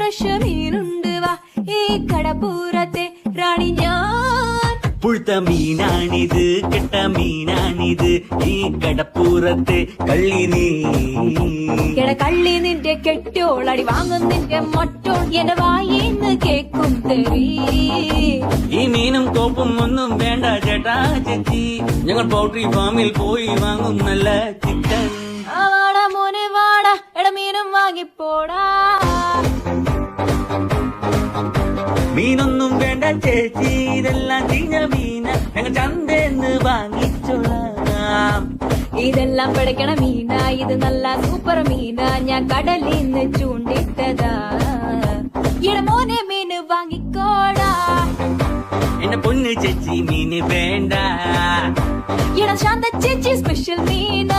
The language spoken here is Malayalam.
ഫ്രഷ് മീനുണ്ട് വാ ഈ കടപ്പുറത്തെ റാണി ഞാൻ. പുഴുത്ത മീനാണിത്, കെട്ട മീനാണിത്, ഈ കടപ്പുറത്തെ കള്ളി നീ. കള്ളി നിന്റെ കെട്ടോളടി വാങ്ങും നിന്റെ മൊട്ടോൾ എന്റെ വായിന്ന് കേക്കും തെറി. ഈ മീനും കോപ്പും ഒന്നും വേണ്ട ചേട്ടാ ചേച്ചി, ഞങ്ങൾ പൗൾട്രി ഫാമിൽ പോയി വാങ്ങും നല്ല ചിക്കൻ. വാടാ മോനെ വാടാ മീനും വാങ്ങിപ്പോടാ. മീനൊന്നും വേണ്ട ചേച്ചി, ഇതെല്ലാം ചീഞ്ഞ മീന, ഞങ്ങൾ ചന്തേന്ന് വാങ്ങിച്ചോളാം. ഇതെല്ലാം പിടയ്ക്കണ മീന, ഇത് നല്ല സൂപ്പർ മീന, ഞാൻ കടലിന്ന് ചൂണ്ടിട്ടതാ. മോനെ മീന് വാങ്ങിക്കോടാ. എന്റെ പൊന്ന് ചേച്ചി മീന് വേണ്ട. ശാന്ത ചേച്ചി സ്പെഷ്യൽ മീന.